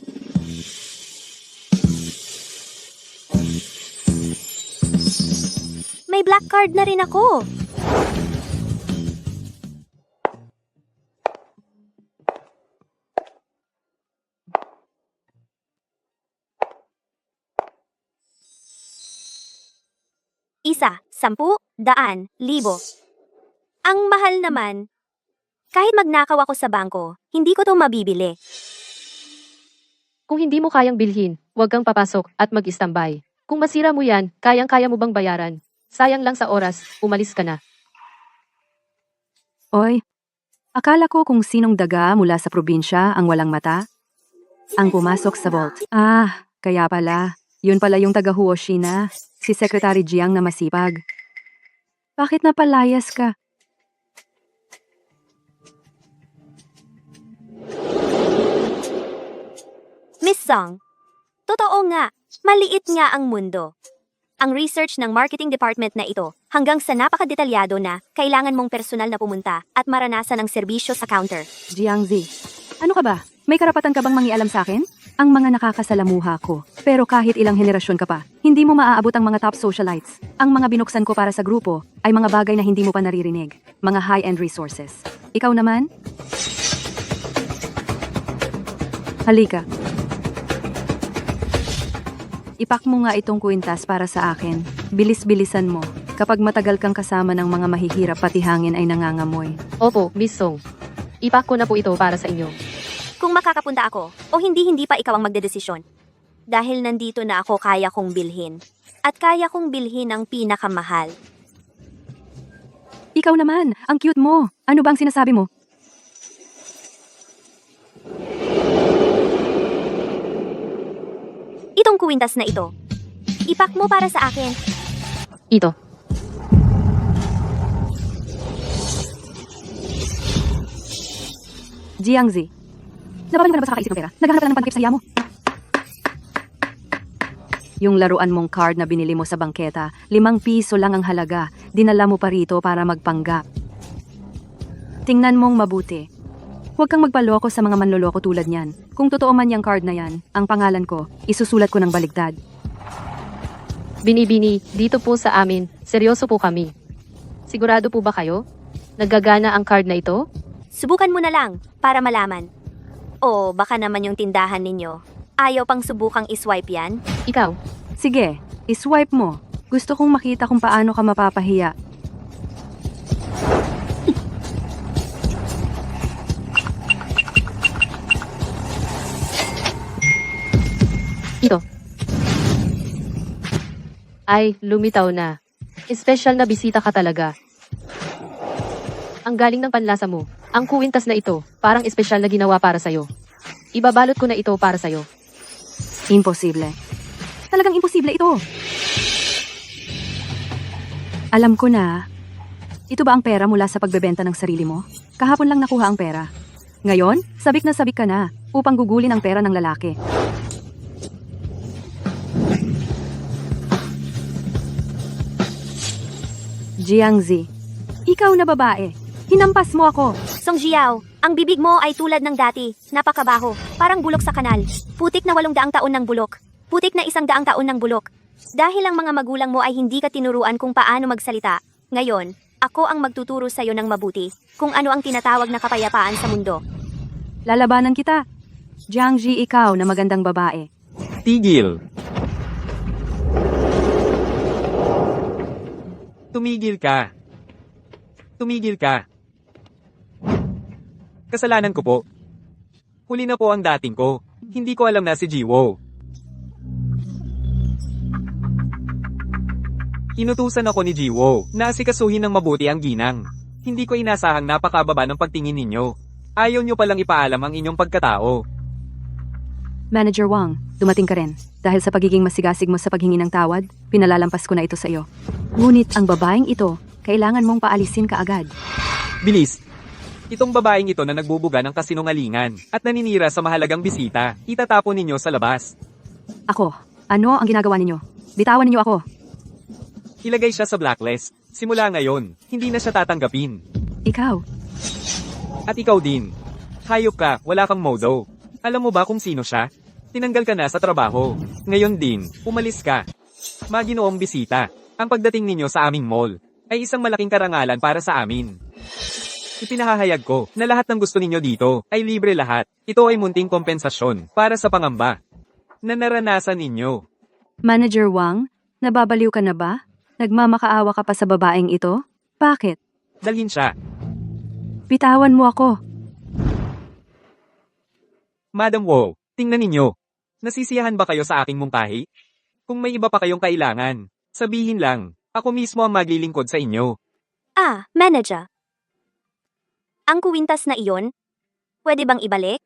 May black card na rin ako. Isa, 10, 100, 1,000. Ang mahal naman. Kahit magnakaw ako sa bangko, hindi ko to mabibili. Kung hindi mo kayang bilhin, huwag kang papasok at mag-istambay. Kung masira mo yan, kayang-kaya mo bang bayaran? Sayang lang sa oras, umalis ka na. Oy, akala ko kung sinong daga mula sa probinsya ang walang mata ang pumasok sa vault. Ah, kaya pala. Yun pala yung taga Huoshina, si Secretary Jiang na masipag. Bakit napalayas ka? Miss Song, totoo nga, maliit nga ang mundo. Ang research ng marketing department na ito hanggang sa napakadetalyado na kailangan mong personal na pumunta at maranasan ang serbisyo sa counter. Jiangzi, ano ka ba? May karapatan ka bang mangialam sa akin? Ang mga nakakasalamuha ko. Pero kahit ilang henerasyon ka pa, hindi mo maaabot ang mga top socialites. Ang mga binuksan ko para sa grupo ay mga bagay na hindi mo pa naririnig. Mga high-end resources. Ikaw naman? Halika. Ipak mo nga itong kwintas para sa akin. Bilis-bilisan mo. Kapag matagal kang kasama ng mga mahihirap, pati hangin ay nangangamoy. Opo, Miss Song. Ipak ko na po ito para sa inyo. Kung makakapunta ako o hindi pa ikaw ang magdedesisyon. Dahil nandito na ako, kaya kong bilhin. At kaya kong bilhin ang pinakamahal. Ikaw naman, ang cute mo. Ano bang sinasabi mo? Itong kuwintas na ito. Ipak mo para sa akin. Ito. Jiangzi, nababaling ka na ba sa kakaisip ng pera? Naghahanap ka lang ng pankip sa hiya mo. Yung laruan mong card na binili mo sa bangketa, 5 piso lang ang halaga. Dinala mo pa rito para magpanggap. Tingnan mong mabuti. Huwag kang magpaloko sa mga manloloko tulad niyan. Kung totoo man yung card na yan, ang pangalan ko, isusulat ko ng baligtad. Bini-bini, dito po sa amin, seryoso po kami. Sigurado po ba kayo? Naggagana ang card na ito? Subukan mo na lang para malaman. O baka naman yung tindahan ninyo. Ayaw pang subukang iswipe yan? Ikaw? Sige, iswipe mo. Gusto kong makita kung paano ka mapapahiya. Ito. Ay, lumitaw na. Espesyal na bisita ka talaga. Ang galing ng panlasa mo. Ang kuwintas na ito, parang espesyal na ginawa para sa'yo. Ibabalot ko na ito para sa'yo. Imposible. Talagang imposible ito. Alam ko na. Ito ba ang pera mula sa pagbebenta ng sarili mo? Kahapon lang nakuha ang pera. Ngayon, sabik na sabik ka na upang gugulin ang pera ng lalaki. Jiangzi, ikaw na babae. Hinampas mo ako. Song Jiao, ang bibig mo ay tulad ng dati. Napakabaho. Parang bulok sa kanal. Putik na 800 taon ng bulok. Putik na 100 taon ng bulok. Dahil ang mga magulang mo ay hindi ka tinuruan kung paano magsalita. Ngayon, ako ang magtuturo sa iyo ng mabuti kung ano ang tinatawag na kapayapaan sa mundo. Lalabanan kita. Jiangzi, ikaw na magandang babae. Tigil. Tumigil ka. Tumigil ka. Kasalanan ko po. Huli na po ang dating ko. Hindi ko alam na si Jiwo. Inutusan ako ni Jiwo na asikasuhin ng mabuti ang ginang. Hindi ko inasahang napakababa ng pagtingin ninyo. Ayaw nyo palang ipaalam ang inyong pagkatao. Manager Wang, dumating ka rin. Dahil sa pagiging masigasig mo sa paghingi ng tawad, pinalalampas ko na ito sa iyo. Ngunit ang babaeng ito, kailangan mong paalisin ka agad. Bilis! Itong babaeng ito na nagbubuga ng kasinungalingan at naninira sa mahalagang bisita, itatapon ninyo sa labas. Ako, Ano ang ginagawa ninyo? Bitawan ninyo ako. Ilagay siya sa blacklist. Simula ngayon, hindi na siya tatanggapin. Ikaw. At ikaw din. Hayop ka, wala kang modo. Alam mo ba kung sino siya? Tinanggal ka na sa trabaho. Ngayon din, umalis ka. Maginoong bisita, ang pagdating ninyo sa aming mall ay isang malaking karangalan para sa amin. Ipinahahayag ko na lahat ng gusto ninyo dito ay libre lahat. Ito ay munting kompensasyon para sa pangamba na naranasan ninyo. Manager Wang, nababaliw ka na ba? Nagmamakaawa ka pa sa babaeng ito? Bakit? Dalhin siya. Bitawan mo ako. Madam Wu, tingnan ninyo. Nasisiyahan ba kayo sa aking mungkahi? Kung may iba pa kayong kailangan, sabihin lang. Ako mismo ang maglilingkod sa inyo. Ah, manager. Ang kuwintas na iyon, pwede bang ibalik?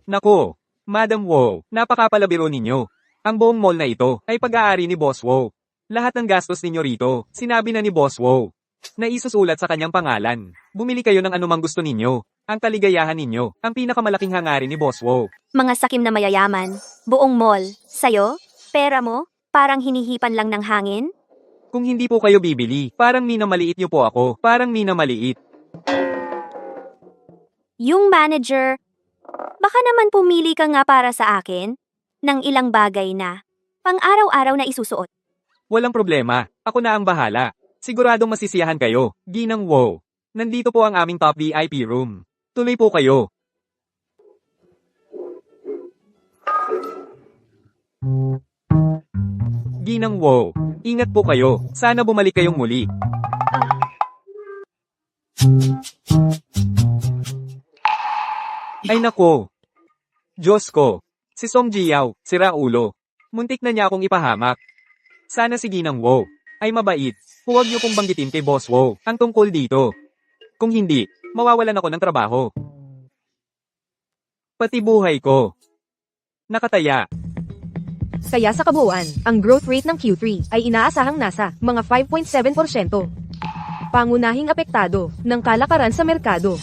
Nako, Madam Wu, napakapalabiro ninyo. Ang buong mall na ito ay pag-aari ni Boss Wu. Lahat ng gastos ninyo rito, sinabi na ni Boss Wu. Na isusulat sa kanyang pangalan. Bumili kayo ng anumang gusto ninyo. Ang kaligayahan ninyo, ang pinakamalaking hangarin ni Boss Wu. Mga sakim na mayayaman, buong mall, sayo, pera mo, parang hinihipan lang ng hangin? Kung hindi po kayo bibili, parang minamaliit niyo po ako. Parang minamaliit. Yung manager, baka naman pumili ka nga para sa akin ng ilang bagay na pang-araw-araw na isusuot. Walang problema, ako na ang bahala. Siguradong masisiyahan kayo, Ginang Wu. Nandito po ang aming top VIP room. Tuloy po kayo. Ginang Wu, ingat po kayo. Sana bumalik kayong muli. Ay nako. Diyos ko. Si Song Jiao, sira ulo. Muntik na niya akong ipahamak. Sana si Ginang Wu ay mabait. Huwag niyo pong banggitin kay Boss Wu ang tungkol dito. Kung hindi, mawawalan ako ng trabaho. Pati buhay ko. Nakataya. Kaya sa kabuuan, ang growth rate ng Q3 ay inaasahang nasa mga 5.7%. Pangunahing apektado ng kalakaran sa merkado.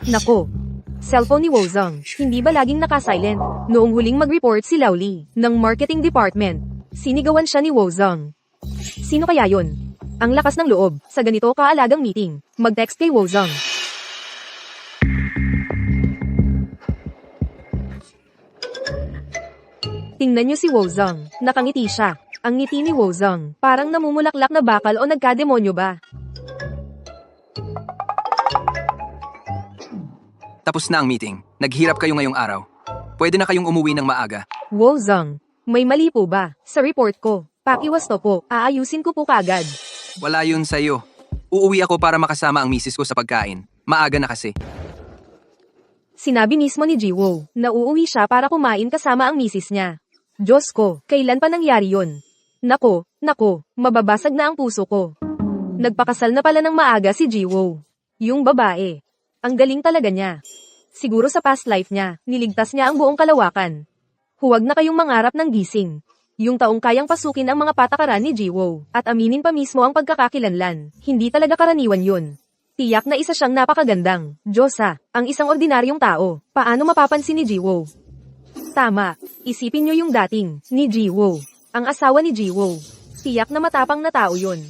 Nako, cellphone ni Wozong, hindi ba laging nakasilent? Noong huling mag-report si Lao Li ng marketing department, sinigawan siya ni Wozong. Sino kaya yon? Ang lakas ng loob sa ganito kaalagang meeting. Mag-text kay Wozong. Tingnan niyo si Wozong. Nakangiti siya. Ang ngiti ni Wozong, parang namumulaklak na bakal o nagkademonyo ba? Tapos na ang meeting. Naghirap kayo ngayong araw. Pwede na kayong umuwi ng maaga. Wozong, may mali po ba sa report ko? Pakiwasto po, aayusin ko po kagad. Wala yun sa'yo. Uuwi ako para makasama ang misis ko sa pagkain. Maaga na kasi. Sinabi mismo ni Jiwo na uuwi siya para kumain kasama ang misis niya. Diyos ko, kailan pa nangyari yon? Nako, mababasag na ang puso ko. Nagpakasal na pala ng maaga si Jiwo. Yung babae. Ang galing talaga niya. Siguro sa past life niya, niligtas niya ang buong kalawakan. Huwag na kayong mangarap ng gising. Yung taong kayang pasukin ang mga patakaran ni Jiwo at aminin pa mismo ang pagkakakilanlan. Hindi talaga karaniwan yun. Tiyak na isa siyang napakagandang. Diyosa, ang isang ordinaryong tao. Paano mapapansin ni Jiwo? Tama, isipin niyo yung dating ni Jiwo. Ang asawa ni Jiwo. Tiyak na matapang na tao yun.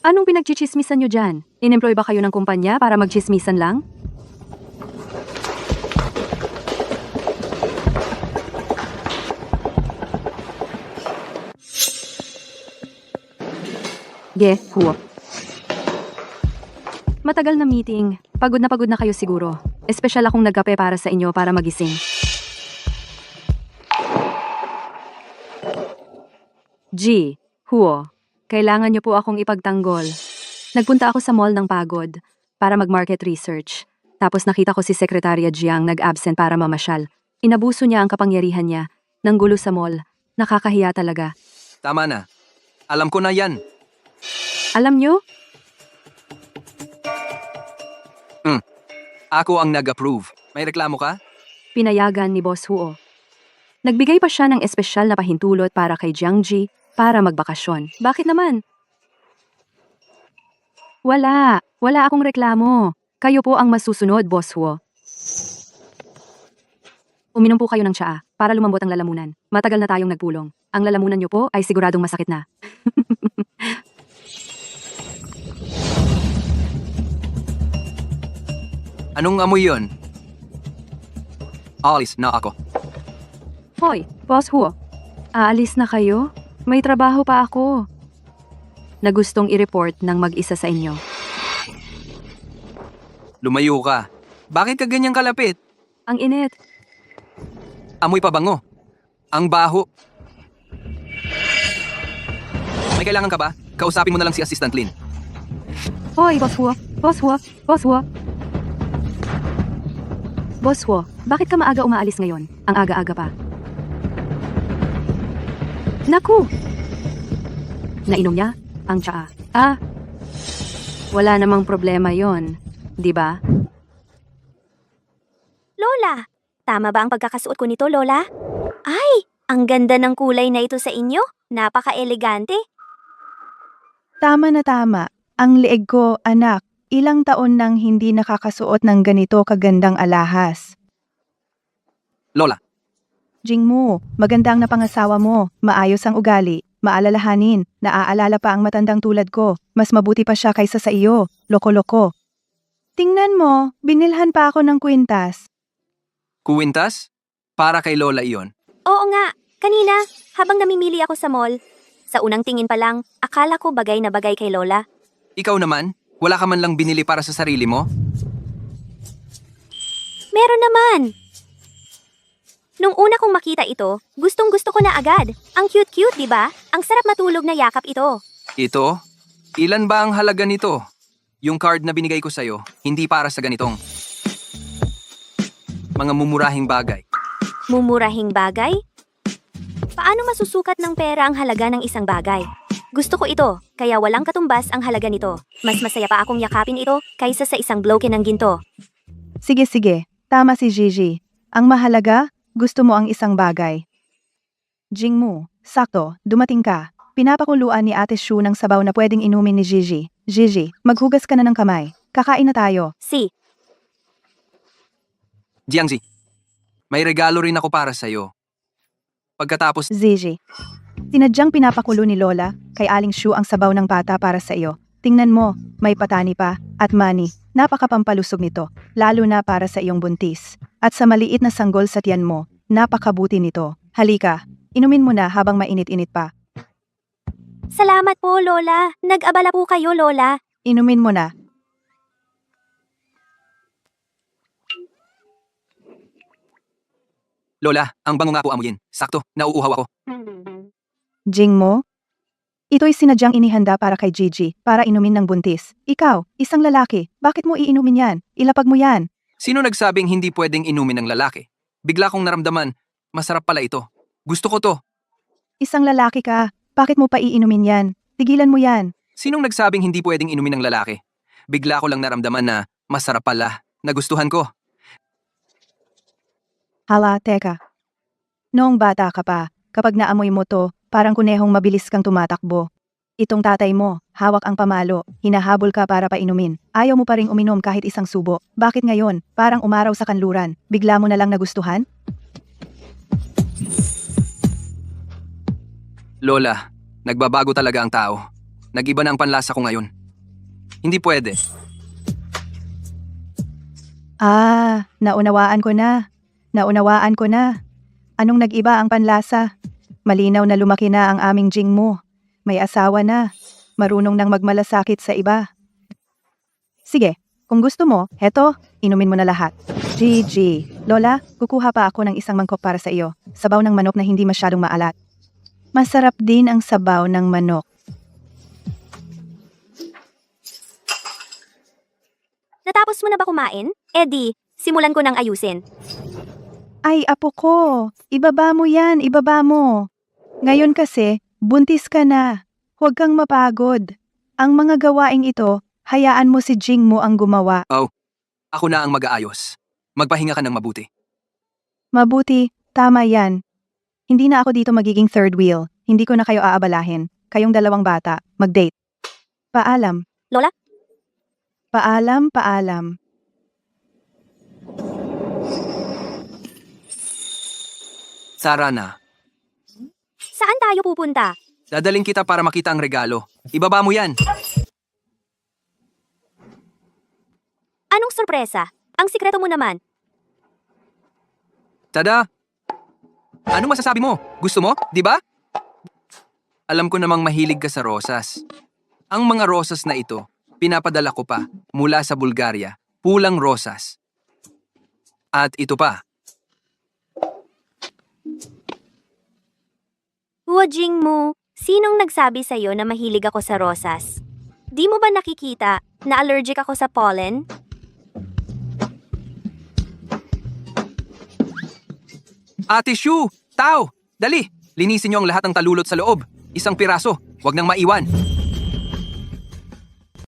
Anong pinagchichismisan nyo dyan? In-employ ba kayo ng kumpanya para magchismisan lang? Huo. Matagal na meeting. Pagod na kayo siguro. Espesyal akong nagkape para sa inyo para magising. Huo. Kailangan niyo po akong ipagtanggol. Nagpunta ako sa mall ng pagod para mag-market research. Tapos nakita ko si Sekretarya Jiang nag-absent para mamasyal. Inabuso niya ang kapangyarihan niya. Nang gulo sa mall. Nakakahiya talaga. Tama na. Alam ko na yan. Alam niyo? Ako ang nag-approve. May reklamo ka? Pinayagan ni Boss Huo. Nagbigay pa siya ng espesyal na pahintulot para kay Jiangji para magbakasyon. Bakit naman? Wala akong reklamo. Kayo po ang masusunod, Boss Huo. Uminom po kayo ng tsaa para lumambot ang lalamunan. Matagal na tayong nagpulong. Ang lalamunan niyo po ay siguradong masakit na. Anong amoy yon? Alis na ako. Hoy, Boss Huo. Aalis na kayo? May trabaho pa ako. Na gustong i-report ng mag-isa sa inyo. Lumayo ka. Bakit ka ganyang kalapit? Ang init. Amoy pabango. Ang baho. May kailangan ka ba? Kausapin mo na lang si Assistant Lin. Hoy, Boss Huo. Boss Huo. Boss Huo. Boss Huo, bakit ka maaga umaalis ngayon? Ang aga-aga pa. Naku! Nainom niya? Ang tsaa. Ah! Wala namang problema yon, di ba? Lola, tama ba ang pagkakasuot ko nito, Lola? Ay, ang ganda ng kulay na ito sa inyo. Napaka-elegante. Tama na tama. Ang leeg ko, anak. Ilang taon nang hindi nakakasuot ng ganito kagandang alahas. Lola, Jingmu, maganda ang napangasawa mo. Maayos ang ugali. Maalalahanin. Naaalala pa ang matandang tulad ko. Mas mabuti pa siya kaysa sa iyo. Loko-loko. Tingnan mo, binilhan pa ako ng kwintas. kuwintas? Para kay Lola iyon. Oo nga, kanina, habang namimili ako sa mall, sa unang tingin pa lang, akala ko bagay na bagay kay Lola. Ikaw naman, wala ka man lang binili para sa sarili mo? Meron naman! Nung una kong makita ito, gustong-gusto ko na agad. Ang cute-cute, di ba? Ang sarap matulog na yakap ito. Ito? Ilan ba ang halaga nito? Yung card na binigay ko sa'yo, hindi para sa ganitong mga mumurahing bagay. Mumurahing bagay? Paano masusukat ng pera ang halaga ng isang bagay? Gusto ko ito, kaya walang katumbas ang halaga nito. Mas masaya pa akong yakapin ito kaysa sa isang bloke ng ginto. Sige. Tama si Gigi. Ang mahalaga, gusto mo ang isang bagay. Jingmu, sakto, dumating ka. Pinapakuluan ni Ate Shu ng sabaw na pwedeng inumin ni Gigi. Gigi, maghugas ka na ng kamay. Kakain na tayo. Si, Jiangzi, may regalo rin ako para sa'yo. Pagkatapos, Gigi. Sinadyang pinapakulo ni Lola kay Aling Shu ang sabaw ng bata para sa iyo. Tingnan mo, may patani pa at mani. Napakapampalusog nito, lalo na para sa iyong buntis. At sa maliit na sanggol sa tiyan mo, napakabuti nito. Halika, inumin mo na habang mainit-init pa. salamat po, Lola. Nag-abala po kayo, Lola. Inumin mo na. Lola, ang bango nga po amuyin. Sakto, nauuhaw ako. Jingmo? Ito'y sinadyang inihanda para kay Gigi, para inumin ng buntis. Ikaw, isang lalaki, bakit mo iinumin yan? Ilapag mo yan. Sino nagsabing hindi pwedeng inumin ng lalaki? Bigla kong naramdaman, masarap pala ito. Gusto ko to. Isang lalaki ka, bakit mo pa iinumin yan? Tigilan mo yan. Sinong nagsabing hindi pwedeng inumin ng lalaki? Bigla ko lang naramdaman na masarap pala. Nagustuhan ko. Hala, teka. Noong bata ka pa, kapag naamoy mo to, parang kunehong mabilis kang tumatakbo. Itong tatay mo, hawak ang pamalo, hinahabol ka para painumin. Ayaw mo pa ring uminom kahit isang subo. Bakit ngayon, parang umaraw sa kanluran, bigla mo na lang nagustuhan? Lola, nagbabago talaga ang tao. Nag-iba na ang panlasa ko ngayon. Hindi pwede. Ah, naunawaan ko na. Naunawaan ko na. Anong nag-iba ang panlasa? Malinaw na lumaki na ang aming Jingmo. May asawa na. Marunong nang magmalasakit sa iba. Sige, kung gusto mo, heto, inumin mo na lahat. Gigi, Lola, kukuha pa ako ng isang mangkok para sa iyo. Sabaw ng manok na hindi masyadong maalat. Masarap din ang sabaw ng manok. Natapos mo na ba kumain? Eddie, simulan ko nang ayusin. Ay, apo ko, ibaba mo yan, ibaba mo. Ngayon kasi, buntis ka na. Huwag kang mapagod. Ang mga gawaing ito, hayaan mo si Jingmo ang gumawa. Ako na ang mag-aayos. Magpahinga ka ng mabuti. Mabuti, tama yan. Hindi na ako dito magiging third wheel. Hindi ko na kayo aabalahin. Kayong dalawang bata, mag-date. Paalam. Lola? Paalam. Tara na. Saan tayo pupunta? Dadaling kita para makita ang regalo. Ibaba mo yan. Anong sorpresa? Ang sikreto mo naman. Tada! Ano masasabi mo? Gusto mo? Di ba? Alam ko namang mahilig ka sa rosas. Ang mga rosas na ito, pinapadala ko pa mula sa Bulgaria. Pulang rosas. At ito pa. Huwajing mo, sinong nagsabi sa'yo na mahilig ako sa rosas? Di mo ba nakikita na allergic ako sa pollen? Ate Shu! Tao! Dali! Linisin niyo ang lahat ng talulot sa loob. Isang piraso. Huwag nang maiwan.